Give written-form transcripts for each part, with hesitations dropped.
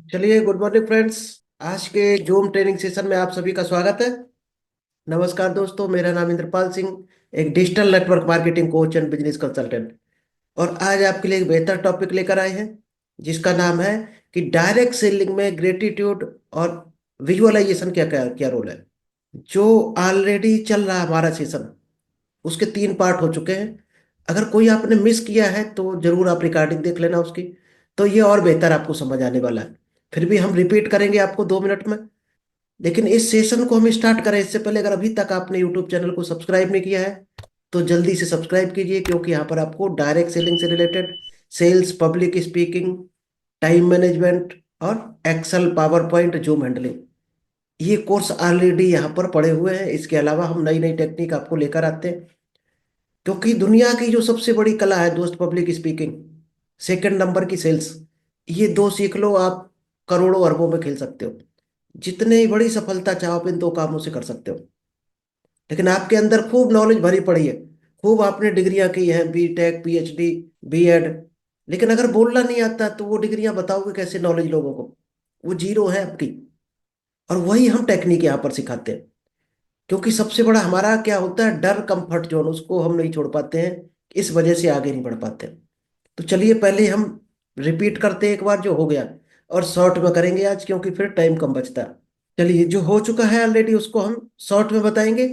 चलिए, good morning friends. आज के जूम ट्रेनिंग सेशन में आप सभी का स्वागत है। नमस्कार दोस्तों, मेरा नाम इंद्रपाल सिंह, एक digital network marketing coach and business consultant. और आज आपके लिए एक बेहतर टॉपिक लेकर आए हैं, जिसका नाम है कि डायरेक्ट सेलिंग में ग्रेटिट्यूड और विजुअलाइजेशन क्या क्या क्या रोल है। जो ऑलरेडी चल रहा है हमारा सेशन, उसके 3 पार्ट हो चुके हैं। अगर कोई आपने मिस किया है तो जरूर आप रिकॉर्डिंग देख लेना उसकी, तो ये और बेहतर आपको समझ आने वाला है। फिर भी हम रिपीट करेंगे आपको 2 मिनट में। लेकिन इस सेशन को हम स्टार्ट करें इससे पहले, अगर अभी तक आपने यूट्यूब चैनल को सब्सक्राइब नहीं किया है तो जल्दी से सब्सक्राइब कीजिए, क्योंकि यहाँ पर आपको डायरेक्ट सेलिंग से related sales, public speaking, time management और Excel, PowerPoint, Zoom handling, ये कोर्स ऑलरेडी यहाँ पर पड़े हुए हैं। इसके अलावा हम नई नई टेक्निक आपको लेकर आते हैं, क्योंकि दुनिया की जो सबसे बड़ी कला है दोस्त, पब्लिक स्पीकिंग, सेकंड नंबर की सेल्स, ये दो सीख लो, आप करोड़ों अरबों में खेल सकते हो। जितनी बड़ी सफलता चाहो आप इन 2 कामों से कर सकते हो। लेकिन आपके अंदर खूब नॉलेज भरी पड़ी है, खूब आपने डिग्रियां की हैं, बी.टेक, पीएचडी, बीएड, लेकिन अगर बोलना नहीं आता तो वो डिग्रियां बताओगे कैसे नॉलेज लोगों को? वो जीरो है आपकी। और वही हम टेक्निक यहाँ पर सिखाते हैं, क्योंकि सबसे बड़ा हमारा क्या होता है, डर, कंफर्ट जोन, उसको हम नहीं छोड़ पाते हैं। इस वजह से आगे नहीं बढ़ पाते। तो चलिए पहले हम रिपीट करते हैं एक बार जो हो गया, और शॉर्ट में करेंगे आज, क्योंकि फिर टाइम कम बचता है। चलिए, जो हो चुका है ऑलरेडी उसको हम शॉर्ट में बताएंगे।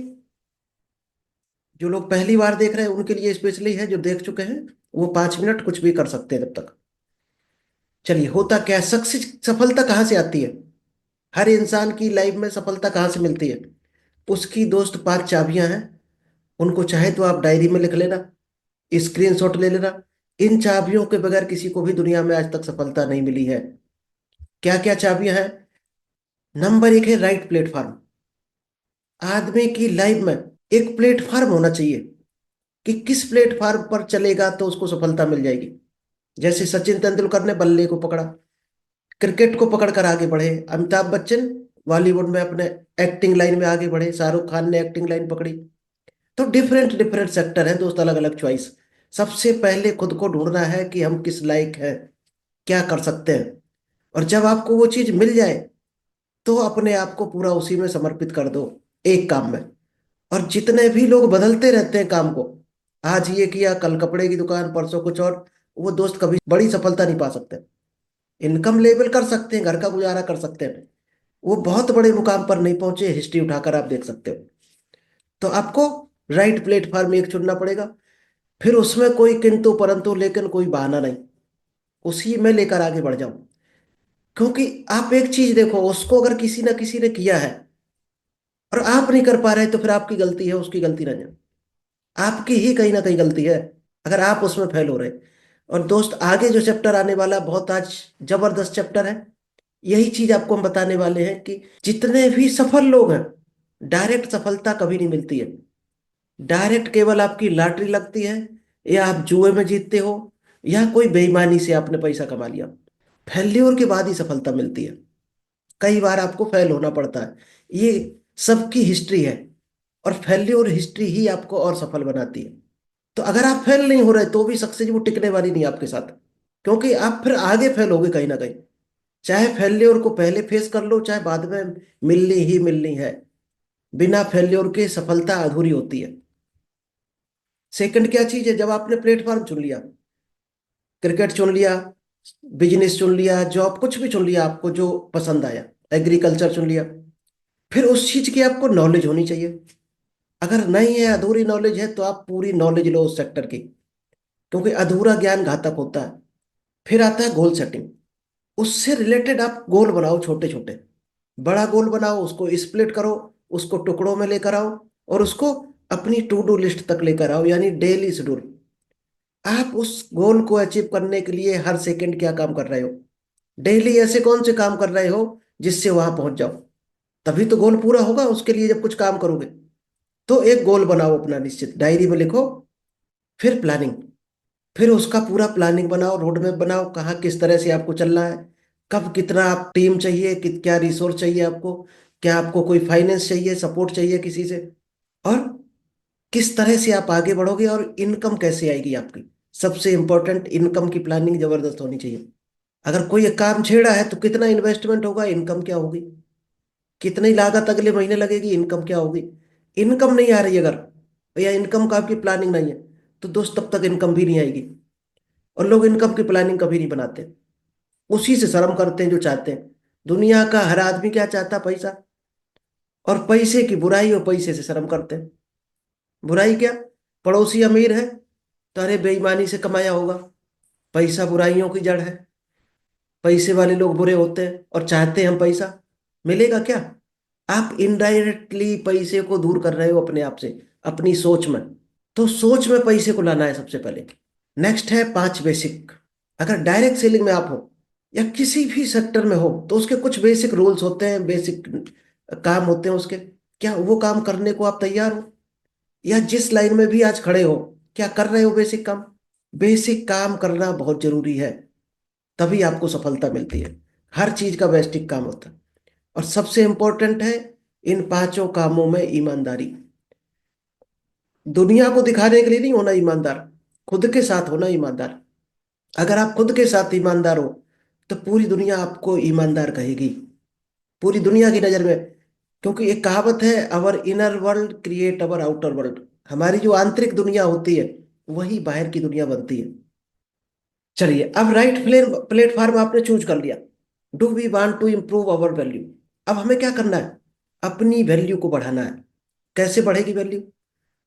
जो लोग पहली बार देख रहे हैं उनके लिए स्पेशली है, जो देख चुके हैं वो 5 मिनट कुछ भी कर सकते हैं तब तक। चलिए, होता क्या है, सक्सेस, सफलता कहाँ से आती है? हर इंसान की लाइफ में सफलता कहाँ से मिलती है? उसकी दोस्त 5 चाबियां हैं। उनको चाहे तो आप डायरी में लिख लेना, स्क्रीनशॉट ले लेना। इन चाबियों के बगैर किसी को भी दुनिया में आज तक सफलता नहीं मिली है। क्या क्या चाबियां हैं? नंबर 1 है राइट प्लेटफॉर्म। आदमी की लाइफ में एक प्लेटफॉर्म होना चाहिए कि किस प्लेटफॉर्म पर चलेगा तो उसको सफलता मिल जाएगी। जैसे सचिन तेंदुलकर ने बल्ले को पकड़ा, क्रिकेट को पकड़कर आगे बढ़े। अमिताभ बच्चन बॉलीवुड में अपने एक्टिंग लाइन में आगे बढ़े। शाहरुख खान ने एक्टिंग लाइन पकड़ी। तो डिफरेंट डिफरेंट सेक्टर हैं दोस्त, अलग अलग चॉइस। सबसे पहले खुद को ढूंढना है कि हम किस लायक हैं, क्या कर सकते हैं। और जब आपको वो चीज मिल जाए तो अपने आप को पूरा उसी में समर्पित कर दो, एक काम में। और जितने भी लोग बदलते रहते हैं काम को, आज ये किया, कल कपड़े की दुकान, परसों कुछ और, वो दोस्त कभी बड़ी सफलता नहीं पा सकते। इनकम लेवल कर सकते हैं, घर का गुजारा कर सकते हैं, वो बहुत बड़े मुकाम पर नहीं पहुंचे। हिस्ट्री उठाकर आप देख सकते हो। तो आपको राइट प्लेटफॉर्म एक चुनना पड़ेगा। फिर उसमें कोई किंतु परंतु लेकिन कोई बहाना नहीं, उसी में लेकर आगे बढ़ जाओ। क्योंकि आप एक चीज देखो, उसको अगर किसी ना किसी ने किया है और आप नहीं कर पा रहे, तो फिर आपकी गलती है, उसकी गलती नहीं है। आपकी ही कहीं ना कहीं गलती है अगर आप उसमें फेल हो रहे। और दोस्त, आगे जो चैप्टर आने वाला बहुत आज जबरदस्त चैप्टर है। यही चीज आपको हम बताने वाले हैं कि जितने भी सफल लोग हैं, डायरेक्ट सफलता कभी नहीं मिलती है। डायरेक्ट केवल आपकी लॉटरी लगती है, या आप जुए में जीतते हो, या कोई बेईमानी से आपने पैसा कमा लिया। फेल्योर के बाद ही सफलता मिलती है। कई बार आपको फेल होना पड़ता है, ये सबकी हिस्ट्री है। और फेल्योर हिस्ट्री ही आपको और सफल बनाती है। तो अगर आप फेल नहीं हो रहे तो भी सक्सेस वो टिकने वाली नहीं है आपके साथ, क्योंकि आप फिर आगे फेल होगे कहीं ना कहीं। चाहे फेल्योर को पहले फेस कर लो, चाहे बाद में, मिलनी ही मिलनी है। बिना फेल्योर के सफलता अधूरी होती है। सेकंड क्या चीज है? जब आपने प्लेटफॉर्म चुन लिया, क्रिकेट चुन लिया, बिजनेस चुन लिया, जॉब, कुछ भी चुन लिया आपको जो पसंद आया, एग्रीकल्चर चुन लिया, फिर उस चीज की आपको नॉलेज होनी चाहिए। अगर नहीं है, अधूरी नॉलेज है, तो आप पूरी नॉलेज लो उस सेक्टर की, क्योंकि अधूरा ज्ञान घातक होता है। फिर आता है गोल सेटिंग। उससे रिलेटेड आप गोल बनाओ, छोटे छोटे। बड़ा गोल बनाओ, उसको स्प्लिट करो, उसको टुकड़ों में लेकर आओ, और उसको अपनी टू डू लिस्ट तक लेकर आओ, यानी डेली शेड्यूल। आप उस गोल को अचीव करने के लिए हर सेकंड क्या काम कर रहे हो? डेली ऐसे कौन से काम कर रहे हो जिससे वहां पहुंच जाओ? तभी तो गोल पूरा होगा। उसके लिए जब कुछ काम करोगे तो एक गोल बनाओ अपना निश्चित, डायरी में लिखो। फिर प्लानिंग, फिर उसका पूरा प्लानिंग बनाओ, रोड मैप बनाओ, कहाँ किस तरह से आपको चलना है, कब कितना आप टीम चाहिए, क्या रिसोर्स चाहिए आपको, क्या आपको कोई फाइनेंस चाहिए, सपोर्ट चाहिए किसी से, और किस तरह से आप आगे बढ़ोगे, और इनकम कैसे आएगी आपकी। सबसे इंपॉर्टेंट, इनकम की प्लानिंग जबरदस्त होनी चाहिए। अगर कोई एक काम छेड़ा है तो कितना इन्वेस्टमेंट होगा, इनकम क्या होगी, कितनी लागत अगले महीने लगेगी, इनकम क्या होगी। इनकम नहीं आ रही अगर, या इनकम का आपकी प्लानिंग नहीं है, तो दोस्त तब तक इनकम भी नहीं आएगी। और लोग इनकम की प्लानिंग कभी नहीं बनाते, उसी से शर्म करते हैं जो चाहते हैं। दुनिया का हर आदमी क्या चाहता है? पैसा। और पैसे की बुराई और पैसे से शर्म करते हैं। बुराई क्या? पड़ोसी अमीर है तो अरे बेईमानी से कमाया होगा। पैसा बुराइयों की जड़ है। पैसे वाले लोग बुरे होते हैं और चाहते हैं हम पैसा। मिलेगा क्या? आप इनडायरेक्टली पैसे को दूर कर रहे हो अपने आप से, अपनी सोच में। तो सोच में पैसे को लाना है सबसे पहले। नेक्स्ट है 5 बेसिक। अगर डायरेक्ट सेलिंग में आप हो या किसी भी सेक्टर में हो तो उसके कुछ बेसिक रूल्स होते हैं, बेसिक काम होते हैं उसके। क्या वो काम करने को आप तैयार हो? या जिस लाइन में भी आज खड़े हो, क्या कर रहे हो बेसिक काम? बेसिक काम करना बहुत जरूरी है, तभी आपको सफलता मिलती है। हर चीज का बेसिक काम होता है। और सबसे इंपॉर्टेंट है इन 5 कामों में ईमानदारी। दुनिया को दिखाने के लिए नहीं होना ईमानदार, खुद के साथ होना ईमानदार। अगर आप खुद के साथ ईमानदार हो तो पूरी दुनिया आपको ईमानदार कहेगी, पूरी दुनिया की नजर में। क्योंकि एक कहावत है, our inner world create our outer world. हमारी जो आंतरिक दुनिया होती है वही बाहर की दुनिया बनती है। चलिए, अब राइट प्लेटफॉर्म आपने चूज कर लिया। Do we want to improve our value? अब हमें क्या करना है? अपनी वैल्यू को बढ़ाना है। कैसे बढ़ेगी वैल्यू?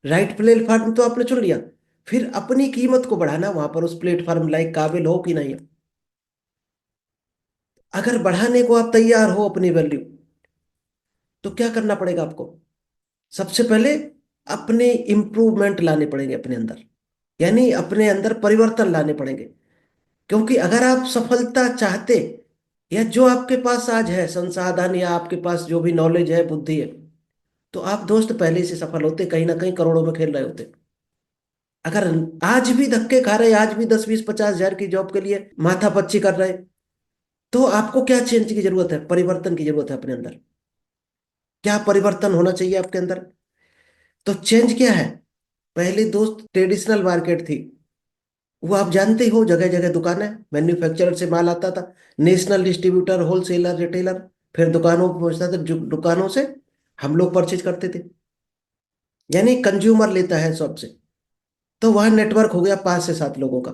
राइट प्लेटफॉर्म तो आपने चुन लिया, फिर अपनी कीमत को बढ़ाना वहां पर, उस प्लेटफॉर्म लाइक काबिल हो कि नहीं। अगर बढ़ाने को आप तैयार हो अपनी वैल्यू, तो क्या करना पड़ेगा आपको? सबसे पहले अपने इंप्रूवमेंट लाने पड़ेंगे अपने अंदर, यानी अपने अंदर परिवर्तन लाने पड़ेंगे। क्योंकि अगर आप सफलता चाहते, या जो आपके पास आज है संसाधन, या आपके पास जो भी नॉलेज है, बुद्धि है, तो आप दोस्त पहले से सफल होते, कहीं ना कहीं करोड़ों में खेल रहे होते। अगर आज भी धक्के खा रहे, आज भी 10 20 50 हजार की जॉब के लिए माथापच्ची कर रहे, तो आपको क्या चेंज की जरूरत है? परिवर्तन की जरूरत है अपने अंदर। क्या परिवर्तन होना चाहिए आपके अंदर? तो चेंज क्या है? पहले दोस्त ट्रेडिशनल मार्केट थी, वो आप जानते ही हो, जगह जगह दुकान है, मैन्युफैक्चरर से माल आता था, नेशनल डिस्ट्रीब्यूटर, होलसेलर, रिटेलर, फिर दुकानों पर पहुंचता था, जो दुकानों से हम लोग परचेज करते थे, यानी कंज्यूमर लेता है सबसे। तो वहां नेटवर्क हो गया 5 से 7 लोगों का।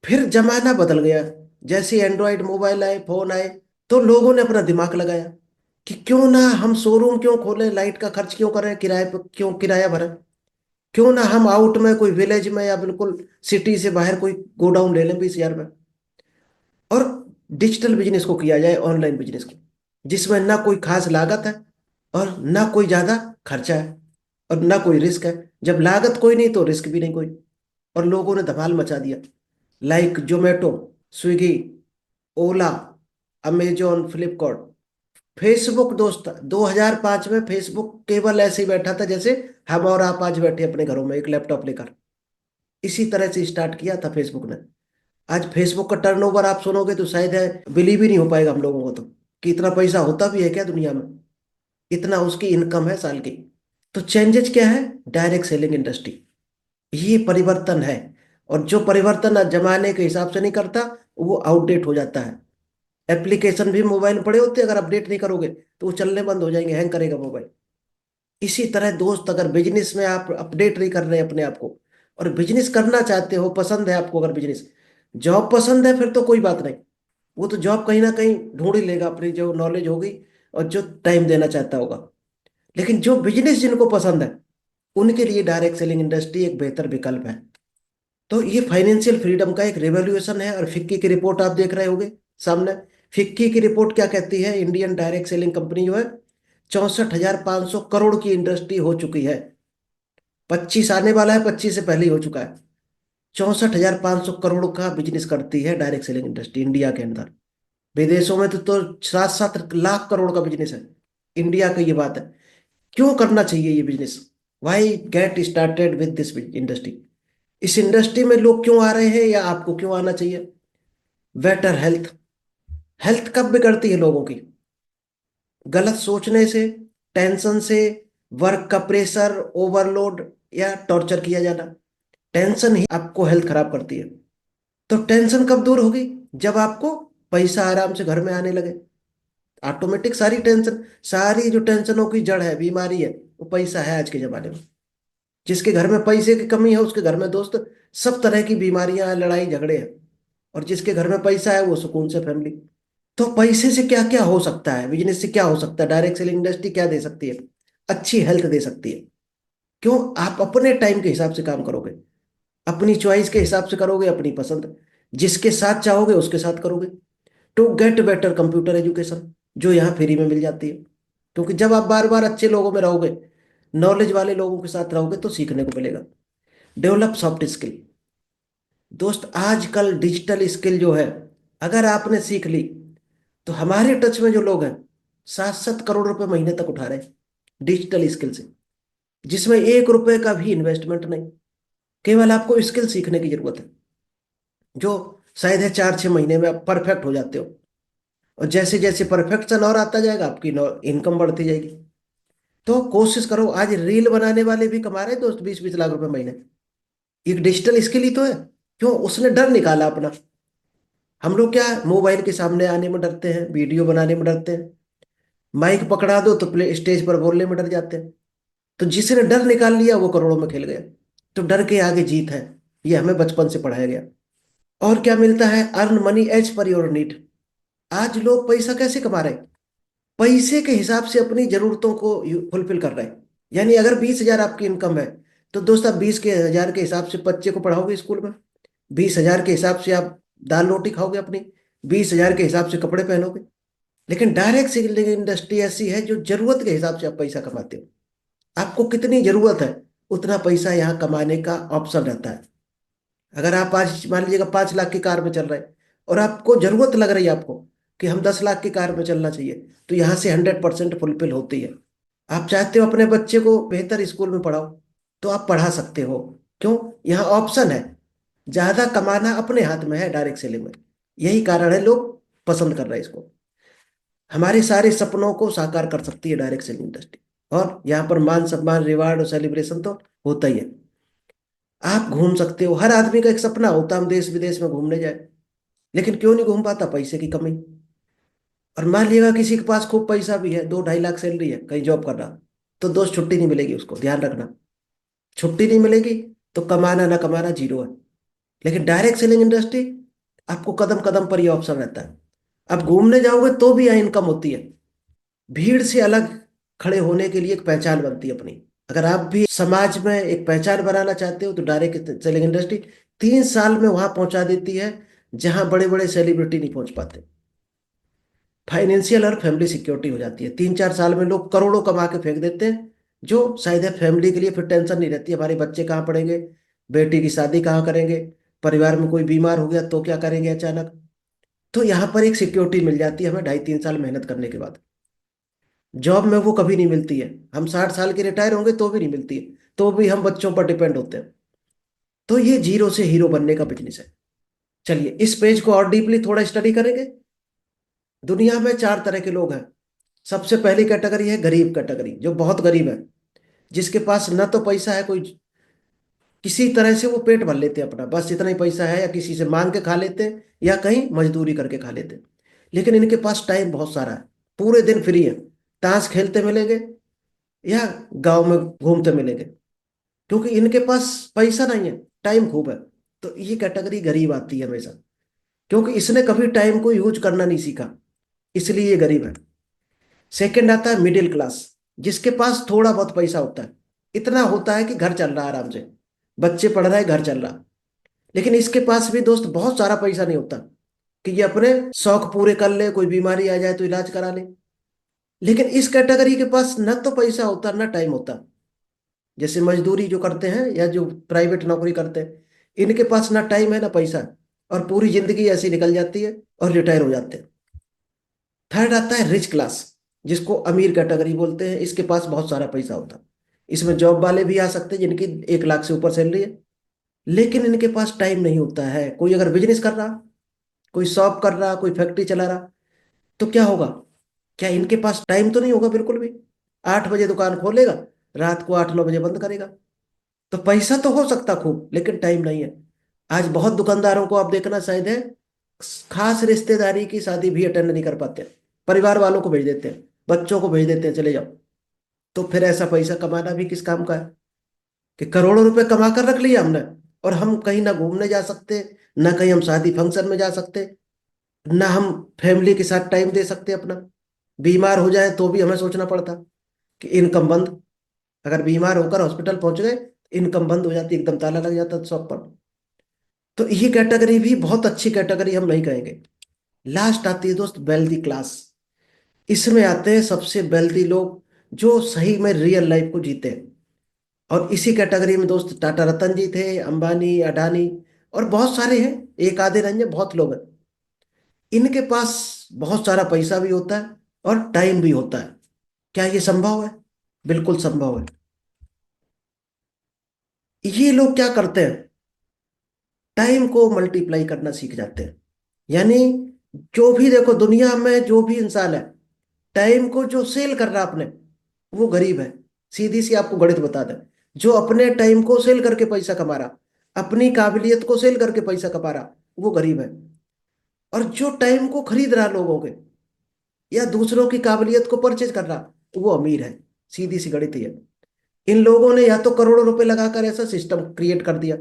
फिर जमाना बदल गया, जैसे एंड्रॉयड मोबाइल आए, फोन आए, तो लोगों ने अपना दिमाग लगाया कि क्यों ना हम शोरूम क्यों खोलें, लाइट का खर्च क्यों करें, किराए पर क्यों किराया भरें, क्यों ना हम आउट में कोई विलेज में या बिल्कुल सिटी से बाहर कोई गोडाउन ले लें 20 हजार में, और डिजिटल बिजनेस को किया जाए, ऑनलाइन बिजनेस को, जिसमें ना कोई खास लागत है और ना कोई ज्यादा खर्चा है और ना कोई रिस्क है। जब लागत कोई नहीं तो रिस्क भी नहीं कोई। और लोगों ने धमाल मचा दिया, लाइक जोमेटो, स्विगी, ओला, अमेजोन, फ्लिपकार्ट, फेसबुक। दोस्त 2005 में फेसबुक केवल ऐसे ही बैठा था जैसे हम और आप आज बैठे अपने घरों में एक लैपटॉप लेकर। इसी तरह से स्टार्ट किया था फेसबुक ने। आज फेसबुक का टर्नओवर आप सुनोगे तो शायद है बिलीव ही नहीं हो पाएगा हम लोगों को, तो कि इतना पैसा होता भी है क्या दुनिया में, इतना उसकी इनकम है साल की। तो चेंजेस क्या है? डायरेक्ट सेलिंग इंडस्ट्री, ये परिवर्तन है। और जो परिवर्तन आज जमाने के हिसाब से नहीं करता, वो आउटडेट हो जाता है। एप्लीकेशन भी मोबाइल में पड़े होते हैं, अगर अपडेट नहीं करोगे तो वो चलने बंद हो जाएंगे, हैंग करेगा मोबाइल। इसी तरह दोस्त, अगर बिजनेस में आप अपडेट नहीं कर रहे अपने आप को, और बिजनेस करना चाहते हो, पसंद है आपको अगर बिजनेस, जॉब पसंद है, फिर तो कोई बात नहीं, वो तो जॉब कहीं ना कहीं ढूंढ ही लेगा, अपनी जो नॉलेज होगी और जो टाइम देना चाहता होगा। लेकिन जो बिजनेस जिनको पसंद है, उनके लिए डायरेक्ट सेलिंग इंडस्ट्री एक बेहतर विकल्प है। तो ये फाइनेंशियल फ्रीडम का एक रेवोल्यूशन है। और फिक्की की रिपोर्ट आप देख रहे होंगे सामने। फिक्की की रिपोर्ट क्या कहती है? इंडियन डायरेक्ट सेलिंग कंपनी जो है, 64,500 करोड़ की इंडस्ट्री हो चुकी है। 25 आने वाला है, 25 से पहले ही हो चुका है। 64,500 करोड़ का बिजनेस करती है डायरेक्ट सेलिंग इंडस्ट्री इंडिया के अंदर। विदेशों में तो 7 7 लाख करोड़ का बिजनेस है। इंडिया का ये बात है। क्यों करना चाहिए ये business? Why get started with this industry? इस इंडस्ट्री में लोग क्यों आ रहे हैं, या आपको क्यों आना चाहिए? Better health. हेल्थ कब बिगड़ती है लोगों की? गलत सोचने से, टेंशन से, वर्क का प्रेशर, ओवरलोड, या टॉर्चर किया जाना। टेंशन ही आपको हेल्थ खराब करती है। तो टेंशन कब दूर होगी? जब आपको पैसा आराम से घर में आने लगे, ऑटोमेटिक सारी टेंशन, सारी जो टेंशनों की जड़ है, बीमारी है, वो पैसा है आज के जमाने में। जिसके घर में पैसे की कमी है उसके घर में दोस्त सब तरह की बीमारियां हैं, लड़ाई झगड़े हैं। और जिसके घर में पैसा है वो सुकून से फैमिली। तो पैसे से क्या क्या हो सकता है, बिजनेस से क्या हो सकता है, डायरेक्ट सेलिंग इंडस्ट्री क्या दे सकती है? अच्छी हेल्थ दे सकती है। क्यों? आप अपने टाइम के हिसाब से काम करोगे, अपनी चॉइस के हिसाब से करोगे, अपनी पसंद, जिसके साथ चाहोगे उसके साथ करोगे। To get better computer education, जो यहाँ फ्री में मिल जाती है। क्योंकि जब आप बार बार अच्छे लोगों में रहोगे, नॉलेज वाले लोगों के साथ रहोगे, तो सीखने को मिलेगा। Develop soft skill. दोस्त आजकल डिजिटल स्किल जो है, अगर आपने सीख ली, तो हमारे टच में जो लोग हैं 7-7 करोड़ रुपए महीने तक उठा रहे हैं डिजिटल स्किल से, जिसमें 1 रुपए का भी इन्वेस्टमेंट नहीं। केवल आपको स्किल सीखने की जरूरत है, जो शायद है 4-6 महीने में आप परफेक्ट हो जाते हो। और जैसे जैसे परफेक्शन और आता जाएगा, आपकी इनकम बढ़ती जाएगी। तो कोशिश करो। आज रील बनाने वाले भी कमा रहे हैं दोस्त 20-20 लाख रुपए महीने। एक डिजिटल स्किल ही तो है। क्यों? उसने डर निकाला अपना। हम लोग क्या मोबाइल के सामने आने में डरते हैं, वीडियो बनाने में डरते हैं, माइक पकड़ा दो तो प्ले स्टेज पर बोलने में डर जाते हैं। तो जिसने डर निकाल लिया वो करोड़ों में खेल गया। तो डर के आगे जीत है, ये हमें बचपन से पढ़ाया गया। और क्या मिलता है? Earn money as per your need. आज लोग पैसा कैसे कमा रहे हैं? पैसे के हिसाब से अपनी जरूरतों को फुलफिल कर रहे हैं। यानी अगर 20,000 आपकी इनकम है, तो दोस्त आप 20 के हजार के हिसाब से बच्चे को पढ़ाओगे स्कूल में, 20,000 के हिसाब से आप दाल रोटी खाओगे अपनी, 20,000 के हिसाब से कपड़े पहनोगे। लेकिन डायरेक्ट सेलिंग इंडस्ट्री ऐसी है जो जरूरत के हिसाब से आप पैसा कमाते हो। आपको कितनी जरूरत है उतना पैसा यहाँ कमाने का ऑप्शन रहता है। अगर आप आज मान लीजिएगा 5 लाख की कार में चल रहे हैं, और आपको जरूरत लग रही है आपको कि हम 10 लाख की कार में चलना चाहिए, तो यहाँ से 100% फुलफिल होती है। आप चाहते हो अपने बच्चे को बेहतर स्कूल में पढ़ाओ, तो आप पढ़ा सकते हो। क्यों? यहाँ ऑप्शन है। ज्यादा कमाना अपने हाथ में है डायरेक्ट सेलिंग में। यही कारण है लोग पसंद कर रहे हैं इसको। हमारे सारे सपनों को साकार कर सकती है डायरेक्ट सेलिंग इंडस्ट्री। और यहाँ पर मान सम्मान, रिवार्ड और सेलिब्रेशन तो होता ही है। आप घूम सकते हो, हर आदमी का एक सपना होता है हम देश विदेश में घूमने जाए। लेकिन क्यों नहीं घूम पाता? पैसे की कमी। और मान लिएगा किसी के पास खूब पैसा भी है, 2-2.5 लाख सैलरी है, कहीं जॉब कर रहा, तो दोस्त छुट्टी नहीं मिलेगी उसको, ध्यान रखना। छुट्टी नहीं मिलेगी, तो कमाना ना कमाना जीरो है। लेकिन डायरेक्ट सेलिंग इंडस्ट्री, आपको कदम कदम पर ये ऑप्शन रहता है। आप घूमने जाओगे तो भी यहाँ इनकम होती है। भीड़ से अलग खड़े होने के लिए एक पहचान बनती है अपनी। अगर आप भी समाज में एक पहचान बनाना चाहते हो, तो डायरेक्ट सेलिंग इंडस्ट्री 3 साल में वहां पहुंचा देती है जहां बड़े बड़े सेलिब्रिटी नहीं पहुंच पाते। फाइनेंशियल और फैमिली सिक्योरिटी हो जाती है। 3-4 साल में लोग करोड़ों कमा के फेंक देते हैं, जो शायद है फैमिली के लिए फिर टेंशन नहीं रहती, हमारे बच्चे कहाँ पढ़ेंगे, बेटी की शादी कहाँ करेंगे, परिवार में कोई बीमार हो गया तो क्या करेंगे अचानक। तो यहाँ पर एक सिक्योरिटी मिल जाती है हमें 2.5-3 साल मेहनत करने के बाद। जॉब में वो कभी नहीं मिलती है। हम 60 साल के रिटायर होंगे तो भी नहीं मिलती है, तो भी हम बच्चों पर डिपेंड होते हैं। तो ये जीरो से हीरो बनने का बिजनेस है। चलिए इस पेज को और डीपली थोड़ा स्टडी करेंगे। दुनिया में 4 तरह के लोग हैं। सबसे पहली कैटेगरी है गरीब कैटेगरी, जो बहुत गरीब है, जिसके पास न तो पैसा है कोई, किसी तरह से वो पेट भर लेते हैं अपना, बस इतना ही पैसा है, या किसी से मांग के खा लेते हैं, या कहीं मजदूरी करके खा लेते हैं। लेकिन इनके पास टाइम बहुत सारा है, पूरे दिन फ्री है, ताश खेलते मिलेंगे या गांव में घूमते मिलेंगे। क्योंकि इनके पास पैसा नहीं है, टाइम खूब है। तो ये कैटेगरी गरीब आती है हमेशा, क्योंकि इसने कभी टाइम को यूज करना नहीं सीखा, इसलिए ये गरीब है। सेकंड आता है मिडिल क्लास, जिसके पास थोड़ा बहुत पैसा होता है, इतना होता है कि घर चल रहा है आराम से, बच्चे पढ़ रहे हैं, घर चल रहा। लेकिन इसके पास भी दोस्त बहुत सारा पैसा नहीं होता कि ये अपने शौक पूरे कर ले, कोई बीमारी आ जाए तो इलाज करा ले। लेकिन इस कैटेगरी के पास न तो पैसा होता न टाइम होता। जैसे मजदूरी जो करते हैं या जो प्राइवेट नौकरी करते हैं, इनके पास ना टाइम है ना पैसा है, और पूरी जिंदगी ऐसी निकल जाती है और रिटायर हो जाते हैं। थर्ड आता है रिच क्लास, जिसको अमीर कैटेगरी बोलते हैं। इसके पास बहुत सारा पैसा होता है। इसमें जॉब वाले भी आ सकते हैं जिनकी 1 लाख से ऊपर सैलरी है। लेकिन इनके पास टाइम नहीं होता है। कोई अगर बिजनेस कर रहा, कोई शॉप कर रहा, कोई फैक्ट्री चला रहा, तो क्या होगा? क्या इनके पास टाइम तो नहीं होगा बिल्कुल भी। 8 बजे दुकान खोलेगा, रात को 8-9 बजे बंद करेगा। तो पैसा तो हो सकता खूब, लेकिन टाइम नहीं है। आज बहुत दुकानदारों को आप देखना शायद है खास रिश्तेदारी की शादी भी अटेंड नहीं कर पाते, परिवार वालों को भेज देते हैं, बच्चों को भेज देते हैं, चले जाओ। तो फिर ऐसा पैसा कमाना भी किस काम का है कि करोड़ों रुपए कमा कर रख लिया हमने, और हम कहीं ना घूमने जा सकते, ना कहीं हम शादी फंक्शन में जा सकते, ना हम फैमिली के साथ टाइम दे सकते अपना। बीमार हो जाए तो भी हमें सोचना पड़ता कि इनकम बंद, अगर बीमार होकर हॉस्पिटल पहुंच गए, इनकम बंद हो जाती, एकदम ताला लग जाता शॉप पर। तो ये कैटेगरी भी बहुत अच्छी कैटेगरी हम नहीं कहेंगे। लास्ट आती है दोस्त वेल्दी क्लास। इसमें आते हैं सबसे वेल्दी लोग जो सही में रियल लाइफ को जीते हैं। और इसी कैटेगरी में दोस्त टाटा रतन जी थे, अंबानी, अडानी, और बहुत सारे हैं, एक आधे नहीं है, बहुत लोग हैं। इनके पास बहुत सारा पैसा भी होता है और टाइम भी होता है। क्या ये संभव है? बिल्कुल संभव है। ये लोग क्या करते हैं, टाइम को मल्टीप्लाई करना सीख जाते हैं। यानी जो भी देखो दुनिया में जो भी इंसान है, टाइम को जो सेल कर रहा है अपने, वो गरीब है। सीधी सी आपको गणित बता दें, जो अपने टाइम को सेल करके पैसा कमा रहा, अपनी काबिलियत को सेल करके पैसा कमा रहा, वो गरीब है। और जो टाइम को खरीद रहा लोगों के, या दूसरों की काबिलियत को परचेज कर रहा, वो अमीर है। सीधी सी गणित ही है। इन लोगों ने या तो करोड़ों रुपए लगाकर ऐसा सिस्टम क्रिएट कर दिया,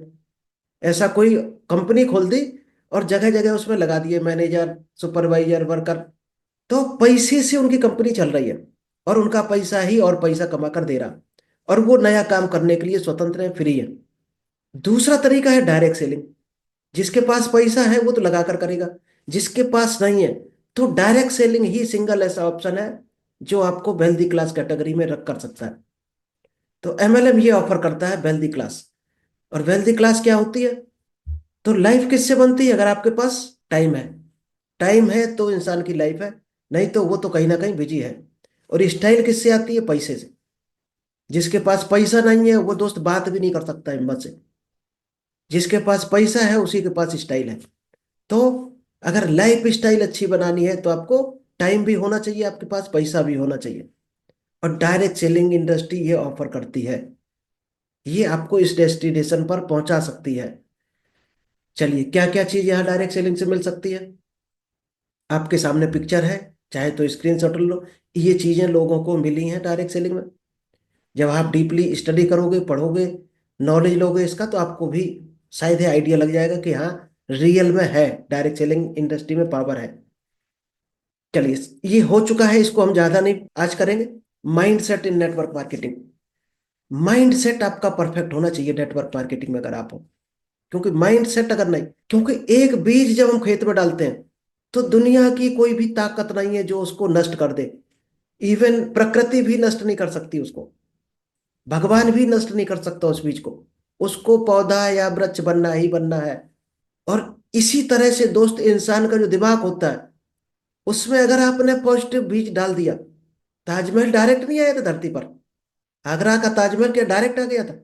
ऐसा कोई कंपनी खोल दी, और जगह जगह उसमें लगा दिए मैनेजर, सुपरवाइजर, वर्कर। तो पैसे से उनकी कंपनी चल रही है, और उनका पैसा ही और पैसा कमा कर दे रहा, और वो नया काम करने के लिए स्वतंत्र है, फ्री है। दूसरा तरीका है डायरेक्ट सेलिंग। जिसके पास पैसा है वो तो लगा कर करेगा, जिसके पास नहीं है, तो डायरेक्ट सेलिंग ही सिंगल ऐसा ऑप्शन है जो आपको वेल्दी क्लास कैटेगरी में रख कर सकता है। तो एमएलएम ये ऑफर करता है वेल्दी क्लास। और वेल्दी क्लास क्या होती है? तो लाइफ किससे बनती है? अगर आपके पास टाइम है, टाइम है तो इंसान की लाइफ है, नहीं तो वो तो कहीं ना कहीं बिजी है। और स्टाइल किससे आती है? पैसे से। जिसके पास पैसा नहीं है वो दोस्त बात भी नहीं कर सकता हिम्मत से। जिसके पास पैसा है उसी के पास स्टाइल है। तो अगर लाइफ स्टाइल अच्छी बनानी है तो आपको टाइम भी होना चाहिए, आपके पास पैसा भी होना चाहिए। और डायरेक्ट सेलिंग इंडस्ट्री ये ऑफर करती है, ये आपको इस डेस्टिनेशन पर पहुंचा सकती है। चलिए, क्या क्या चीज यहाँ डायरेक्ट सेलिंग से मिल सकती है? आपके सामने पिक्चर है, चाहे तो स्क्रीनशॉट लो। ये चीजें लोगों को मिली हैं डायरेक्ट सेलिंग में। जब आप डीपली स्टडी करोगे, पढ़ोगे, नॉलेज लोगे इसका, तो आपको भी शायद ही आइडिया लग जाएगा कि हाँ, रियल में है, डायरेक्ट सेलिंग इंडस्ट्री में पावर है। चलिए, ये हो चुका है, इसको हम ज्यादा नहीं आज करेंगे। माइंड सेट इन नेटवर्क मार्केटिंग। माइंड सेट आपका परफेक्ट होना चाहिए नेटवर्क मार्केटिंग में अगर आप हो। क्योंकि माइंड सेट अगर नहीं, क्योंकि एक बीज जब हम खेत में डालते हैं, तो दुनिया की कोई भी ताकत नहीं है जो उसको नष्ट कर दे। इवन प्रकृति भी नष्ट नहीं कर सकती उसको, भगवान भी नष्ट नहीं कर सकता उस बीज को। उसको पौधा या वृक्ष बनना ही बनना है। और इसी तरह से दोस्त, इंसान का जो दिमाग होता है, उसमें अगर आपने पॉजिटिव बीज डाल दिया, ताजमहल डायरेक्ट नहीं आया था धरती पर। आगरा का ताजमहल क्या डायरेक्ट आ गया था?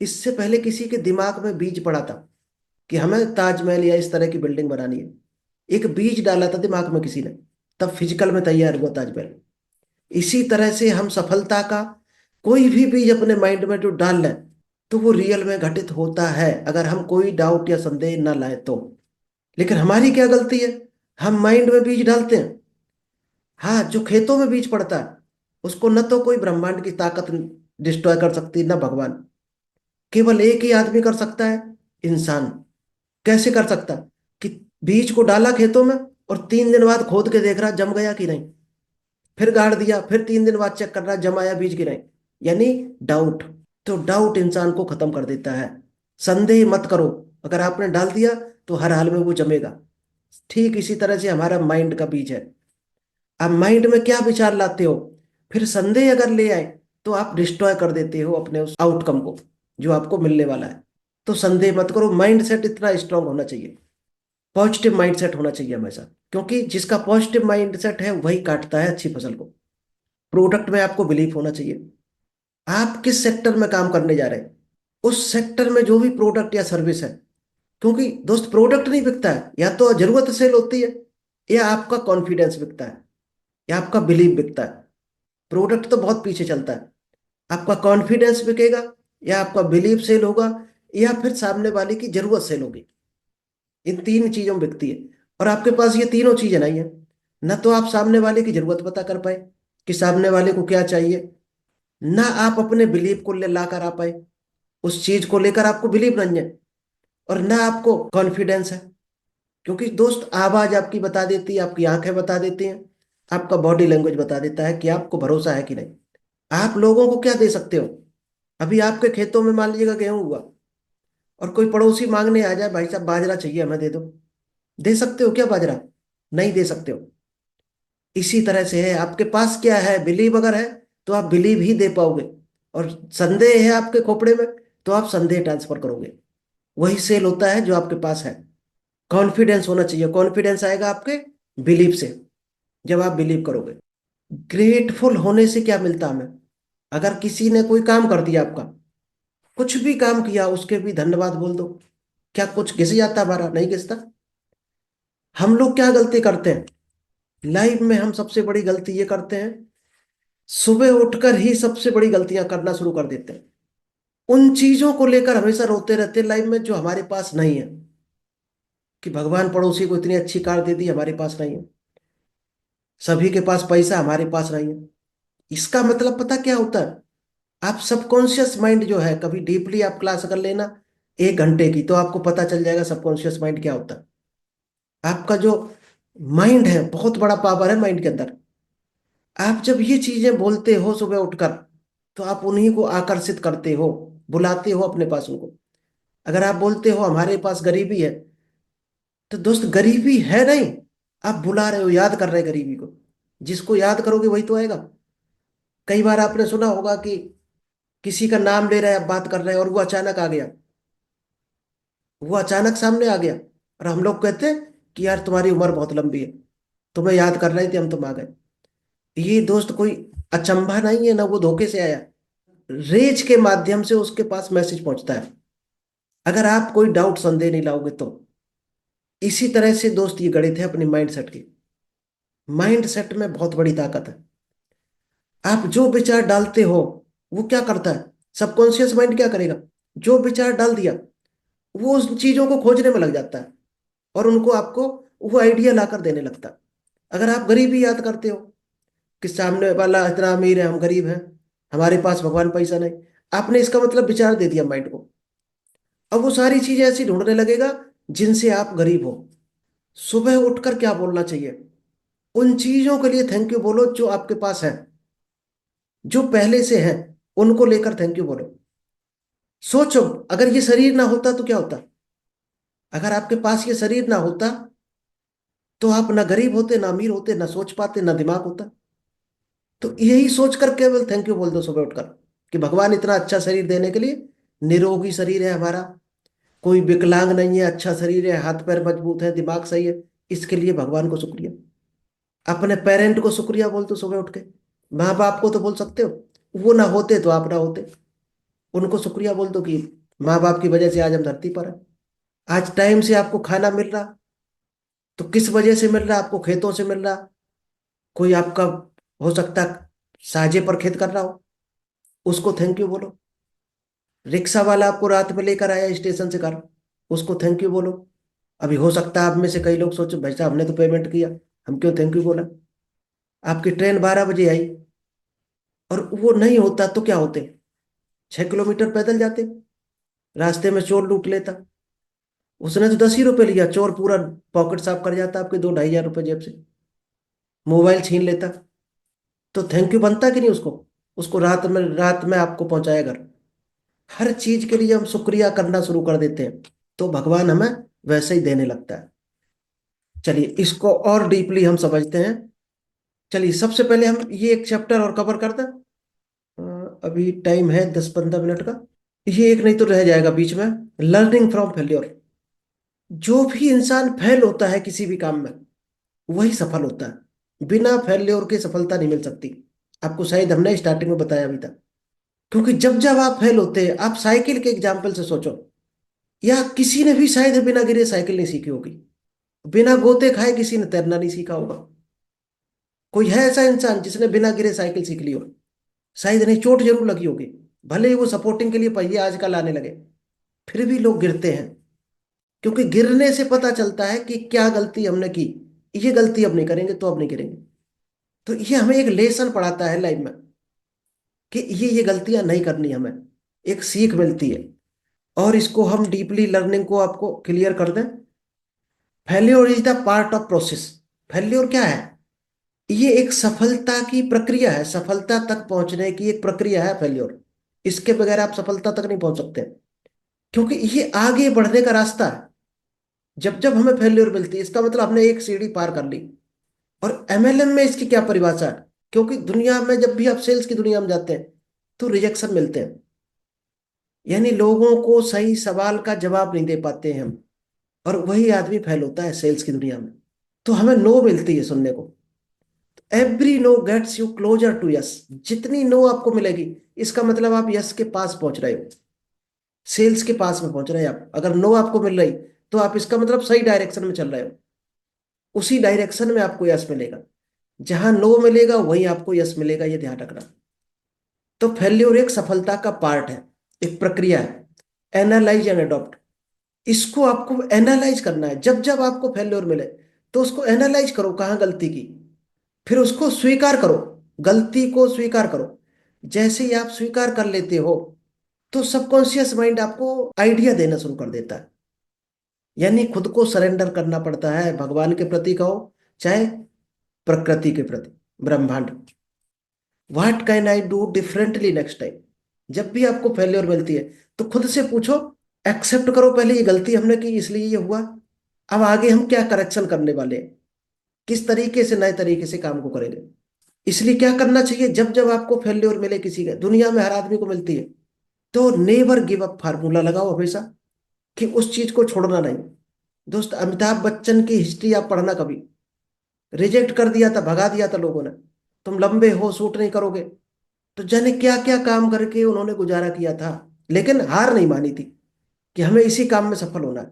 इससे पहले किसी के दिमाग में बीज पड़ा था कि हमें ताजमहल या इस तरह की बिल्डिंग बनानी है। एक बीज डाला था दिमाग में किसी ने, तब फिजिकल में तैयार हुआ ताजमहल। इसी तरह से हम सफलता का कोई भी बीज अपने माइंड में जो डाल लें, तो वो रियल में घटित होता है, अगर हम कोई डाउट या संदेह न लाए तो। लेकिन हमारी क्या गलती है? हम माइंड में बीज डालते हैं। हाँ, जो खेतों में बीज पड़ता है, उसको न तो कोई ब्रह्मांड की ताकत डिस्ट्रॉय कर सकती, न भगवान। केवल एक ही आदमी कर सकता है, इंसान। कैसे कर सकता? कि बीज को डाला खेतों में, और 3 दिन बाद खोद के देख रहा जम गया कि नहीं, फिर गाड़ दिया, फिर 3 दिन बाद चेक कर रहा जमाया बीज की नहीं। यानी डाउट। तो डाउट इंसान को खत्म कर देता है। संदेह मत करो, अगर आपने डाल दिया तो हर हाल में वो जमेगा। ठीक इसी तरह से हमारा माइंड का बीज है। आप माइंड में क्या विचार लाते हो, फिर संदेह अगर ले आए, तो आप डिस्ट्रॉय कर देते हो अपने उस आउटकम को जो आपको मिलने वाला है। तो संदेह मत करो, माइंड सेट इतना स्ट्रांग होना चाहिए, पॉजिटिव माइंड सेट होना चाहिए हमेशा। क्योंकि जिसका पॉजिटिव माइंड सेट है वही काटता है अच्छी फसल को। प्रोडक्ट में आपको बिलीफ होना चाहिए। आप किस सेक्टर में काम करने जा रहे हैं, उस सेक्टर में जो भी प्रोडक्ट या सर्विस है। क्योंकि दोस्त, प्रोडक्ट नहीं बिकता है, या तो जरूरत सेल होती है, या आपका कॉन्फिडेंस बिकता है, या आपका बिलीफ बिकता है। प्रोडक्ट तो बहुत पीछे चलता है। आपका कॉन्फिडेंस बिकेगा, या आपका बिलीफ सेल होगा, या फिर सामने वाले की जरूरत सेल होगी। इन 3 चीजों में बिकती है। और आपके पास ये तीनों चीजें नहीं है। ना तो आप सामने वाले की जरूरत पता कर पाए कि सामने वाले को क्या चाहिए, ना आप अपने बिलीव को ले ला कर आ पाए, उस चीज को लेकर आपको बिलीव नहीं है, और ना आपको कॉन्फिडेंस है। क्योंकि दोस्त आवाज आपकी बता देती है, आपकी आंखें बता देती हैं, आपका बॉडी लैंग्वेज बता देता है कि आपको भरोसा है कि नहीं। आप लोगों को क्या दे सकते हो? अभी आपके खेतों में मान लीजिएगा गेहूं हुआ, और कोई पड़ोसी मांगने आ जाए, भाई साहब बाजरा चाहिए हमें, दे दो। दे सकते हो क्या बाजरा? नहीं दे सकते हो। इसी तरह से है, आपके पास क्या है, बिलीव अगर है तो आप बिलीव ही दे पाओगे, और संदेह है आपके खोपड़े में तो आप संदेह ट्रांसफर करोगे। वही सेल होता है जो आपके पास है। कॉन्फिडेंस होना चाहिए, कॉन्फिडेंस आएगा आपके बिलीव से, जब आप बिलीव करोगे। ग्रेटफुल होने से क्या मिलता हमें? अगर किसी ने कोई काम कर दिया आपका, कुछ भी काम किया, उसके भी धन्यवाद बोल दो। क्या कुछ घिस जाता? हमारा नहीं घिसता। हम लोग क्या गलती करते हैं लाइफ में? हम सबसे बड़ी गलती ये करते हैं, सुबह उठकर ही सबसे बड़ी गलतियां करना शुरू कर देते हैं। उन चीजों को लेकर हमेशा रोते रहते हैं लाइफ में जो हमारे पास नहीं है, कि भगवान पड़ोसी को इतनी अच्छी कार दे दी, हमारे पास नहीं है। सभी के पास पैसा, हमारे पास नहीं है। इसका मतलब पता क्या होता है? आप सबकॉन्शियस माइंड जो है, कभी डीपली आप क्लास कर लेना 1 घंटे की, तो आपको पता चल जाएगा सबकॉन्शियस माइंड क्या होता है। आपका जो माइंड है, बहुत बड़ा पावर है माइंड के अंदर। आप जब ये चीजें बोलते हो सुबह उठकर, तो आप उन्हीं को आकर्षित करते हो, बुलाते हो अपने पास उनको। अगर आप बोलते हो हमारे पास गरीबी है, तो दोस्त गरीबी है नहीं, आप बुला रहे हो, याद कर रहे हैं गरीबी को। जिसको याद करोगे वही तो आएगा। कई बार आपने सुना होगा कि किसी का नाम ले रहे हैं, आप बात कर रहे हैं, और वो अचानक आ गया, वो अचानक सामने आ गया, और हम लोग कहते हैं कि यार तुम्हारी उम्र बहुत लंबी है, तुम्हें याद कर रहे थे, हम तुम आ गए। ये दोस्त कोई अचंभा नहीं है, ना वो धोखे से आया। रेज के माध्यम से उसके पास मैसेज पहुंचता है, अगर आप कोई डाउट संदेह नहीं लाओगे तो। इसी तरह से दोस्त ये गणित है अपनी माइंड सेट की। माइंड सेट में बहुत बड़ी ताकत है। आप जो विचार डालते हो, वो क्या करता है, सबकॉन्शियस माइंड क्या करेगा? जो विचार डाल दिया, वो उस चीजों को खोजने में लग जाता है, और उनको आपको वो आइडिया लाकर देने लगता है। अगर आप गरीबी याद करते हो कि सामने वाला इतना अमीर है, हम गरीब हैं, हमारे पास भगवान पैसा नहीं, आपने इसका मतलब विचार दे दिया माइंड को। अब वो सारी चीजें ऐसी ढूंढने लगेगा जिनसे आप गरीब हो। सुबह उठकर क्या बोलना चाहिए? उन चीजों के लिए थैंक यू बोलो जो आपके पास है, जो पहले से है, उनको लेकर थैंक यू बोलो। सोचो, अगर ये शरीर ना होता तो क्या होता? अगर आपके पास ये शरीर ना होता, तो आप ना गरीब होते, ना अमीर होते, ना सोच पाते, ना दिमाग होता। तो यही सोचकर केवल थैंक यू बोल दो सुबह उठकर, कि भगवान इतना अच्छा शरीर देने के लिए। निरोगी शरीर है हमारा, कोई विकलांग नहीं है, अच्छा शरीर है, हाथ पैर मजबूत है, दिमाग सही है। इसके लिए भगवान को शुक्रिया। अपने पेरेंट को शुक्रिया बोल दो सुबह उठ के। माँ बाप को तो बोल सकते हो, वो ना होते तो आप ना होते। उनको शुक्रिया बोल दो कि माँ बाप की वजह से आज हम धरती पर हैं। आज टाइम से आपको खाना मिल रहा, तो किस वजह से मिल रहा? आपको खेतों से मिल रहा। कोई आपका हो सकता है साजे पर खेत कर रहा हो, उसको थैंक यू बोलो। रिक्शा वाला आपको रात में लेकर आया स्टेशन से घर, उसको थैंक यू बोलो। अभी हो सकता है आप में से कई लोग सोचो, भाई साहब हमने तो पेमेंट किया, हम क्यों थैंक यू बोला? आपकी ट्रेन 12 बजे आई, और वो नहीं होता तो क्या होते? 6 किलोमीटर पैदल जाते, रास्ते में चोर लूट लेता। उसने तो 10 ही रुपए लिया, चोर पूरा पॉकेट साफ कर जाता आपके 2-2.5 हजार रुपए जेब से, मोबाइल छीन लेता। तो थैंक यू बनता कि नहीं उसको? उसको रात में आपको पहुंचाया घर। हर चीज के लिए हम शुक्रिया करना शुरू कर देते हैं, तो भगवान हमें वैसे ही देने लगता है। चलिए इसको और डीपली हम समझते हैं। चलिए सबसे पहले हम ये एक चैप्टर और कवर करते हैं। अभी टाइम है 10-15 मिनट का, ये एक नहीं तो रह जाएगा बीच में। Learning from failure. जो भी इंसान फेल होता है किसी भी काम में, वही सफल होता है। बिना फेल्योर के सफलता नहीं मिल सकती। आपको शायद हमने स्टार्टिंग में बताया भी था। क्योंकि जब जब आप फेल होते हैं, आप साइकिल के एग्जाम्पल से सोचो, या किसी ने भी शायद बिना गिरे साइकिल नहीं सीखी होगी, बिना गोते खाए किसी ने तैरना नहीं सीखा होगा। कोई है ऐसा इंसान जिसने बिना गिरे साइकिल सीख ली हो? शायद नहीं, चोट जरूर लगी होगी। भले ही वो सपोर्टिंग के लिए पहिए आजकल आने लगे, फिर भी लोग गिरते हैं। क्योंकि गिरने से पता चलता है कि क्या गलती हमने की। ये गलती अब नहीं करेंगे तो अब नहीं करेंगे। तो ये हमें एक लेसन पढ़ाता है लाइफ में कि ये गलतियां नहीं करनी हमें। एक सीख मिलती है। और इसको हम डीपली लर्निंग को आपको क्लियर कर दें। Failure is the part of process. Failure क्या है? ये एक सफलता की प्रक्रिया है, सफलता तक पहुंचने की एक प्रक्रिया है फेल्योर। इसके बगैर आप सफलता तक नहीं पहुंच सकते, क्योंकि ये आगे बढ़ने का रास्ता है। जब जब हमें फेल्योर मिलती है, इसका मतलब हमने एक सीढ़ी पार कर ली। और एमएलएम में इसकी क्या परिभाषा है? क्योंकि दुनिया में जब भी आप सेल्स की दुनिया में जाते हैं तो रिजेक्शन मिलते हैं। यानी लोगों को सही सवाल का जवाब नहीं दे पाते हैं हम। और वही आदमी फेल होता है सेल्स की दुनिया में। तो हमें नो मिलती है सुनने को। Every no gets you closer to yes. जितनी नो आपको मिलेगी, इसका मतलब आप यस के पास पहुंच रहे हो। सेल्स के पास में पहुंच रहे हैं आप। अगर नो आपको मिल रही, तो आप इसका मतलब सही डायरेक्शन में चल रहे हो। उसी डायरेक्शन में आपको यस मिलेगा। जहां नो मिलेगा वहीं आपको यस मिलेगा, ये ध्यान रखना। तो फेल्योर एक सफलता का पार्ट है, एक प्रक्रिया है। Analyse and adopt. इसको आपको एनालाइज करना है। जब जब आपको फेल्योर मिले तो उसको एनालाइज करो, कहाँ गलती की। फिर उसको स्वीकार करो। गलती को स्वीकार करो। जैसे ही आप स्वीकार कर लेते हो, तो सबकॉन्शियस माइंड आपको आइडिया देना शुरू कर देता है। यानी खुद को सरेंडर करना पड़ता है, भगवान के प्रति कहो, चाहे प्रकृति के प्रति, ब्रह्मांड। What can I do differently next time. जब भी आपको फेल्योर मिलती है, तो खुद से पूछो, एक्सेप्ट करो पहले ये गलती हमने की इसलिए ये हुआ। अब आगे हम क्या करेक्शन करने वाले हैं, किस तरीके से, नए तरीके से काम को करेंगे। इसलिए क्या करना चाहिए, जब जब आपको फेल्योर मिले किसी का, दुनिया में हर आदमी को मिलती है, तो नेवर गिव अप फार्मूला लगाओ हमेशा, कि उस चीज को छोड़ना नहीं। दोस्त, अमिताभ बच्चन की हिस्ट्री आप पढ़ना कभी। रिजेक्ट कर दिया था, भगा दिया था लोगों ने। तुम लंबे हो, सूट नहीं करोगे। तो जाने क्या क्या काम करके उन्होंने गुजारा किया था। लेकिन हार नहीं मानी थी कि हमें इसी काम में सफल होना है।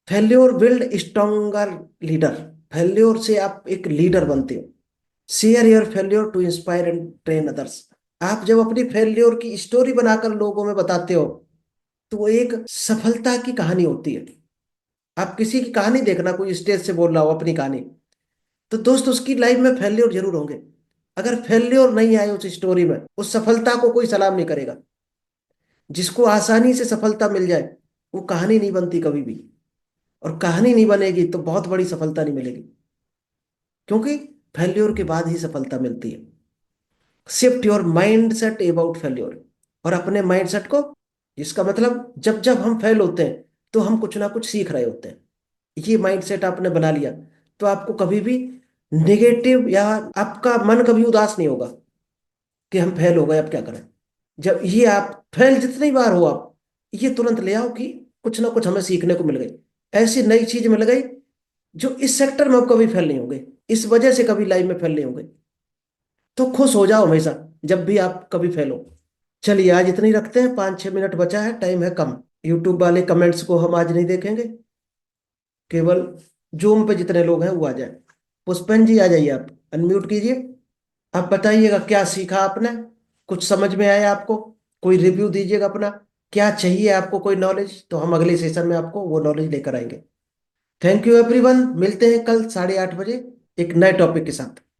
Failure build stronger leader. Failure से आप एक लीडर बनते हो। Share your failure to inspire and train others. आप जब अपनी फेल्योर की स्टोरी बनाकर लोगों में बताते हो, तो वो एक सफलता की कहानी होती है। आप किसी की कहानी देखना, कोई स्टेज से बोल रहा हो अपनी कहानी, तो दोस्त उसकी लाइफ में फेल्योर जरूर होंगे। अगर फेल्योर नहीं आए उस स्टोरी में, उस सफलता को कोई सलाम नहीं करेगा। जिसको आसानी से सफलता मिल जाए, वो कहानी नहीं बनती कभी भी। और कहानी नहीं बनेगी तो बहुत बड़ी सफलता नहीं मिलेगी। क्योंकि फेल्योर के बाद ही सफलता मिलती है। Shift your mind set about failure. और अपने माइंड सेट को, इसका मतलब जब जब हम फेल होते हैं, तो हम कुछ ना कुछ सीख रहे होते हैं। ये माइंड सेट आपने बना लिया, तो आपको कभी भी नेगेटिव, या आपका मन कभी उदास नहीं होगा कि हम फेल हो गए अब क्या करें। जब ये आप फेल जितनी बार हो, आप ये तुरंत ले आओ कि कुछ ना कुछ हमें सीखने को मिल गई। ऐसी नई चीज मिल गई जो इस सेक्टर में आप कभी फेल नहीं होंगे, इस वजह से कभी लाइफ में फेल नहीं होंगे। तो खुश हो जाओ हमेशा जब भी आप कभी फेल हो। चलिए आज इतनी रखते हैं, 5-6 मिनट बचा है, टाइम है कम। यूट्यूब वाले कमेंट्स को हम आज नहीं देखेंगे। केवल जूम पे जितने लोग हैं वो आ जाए। पुष्पन जी आ जाइए, आप अनम्यूट कीजिए। आप बताइएगा क्या सीखा आपने, कुछ समझ में आया आपको। कोई रिव्यू दीजिएगा अपना, क्या चाहिए आपको, कोई नॉलेज, तो हम अगले सेशन में आपको वो नॉलेज लेकर आएंगे। Thank you everyone. मिलते हैं कल 8:30 बजे एक नए टॉपिक के साथ।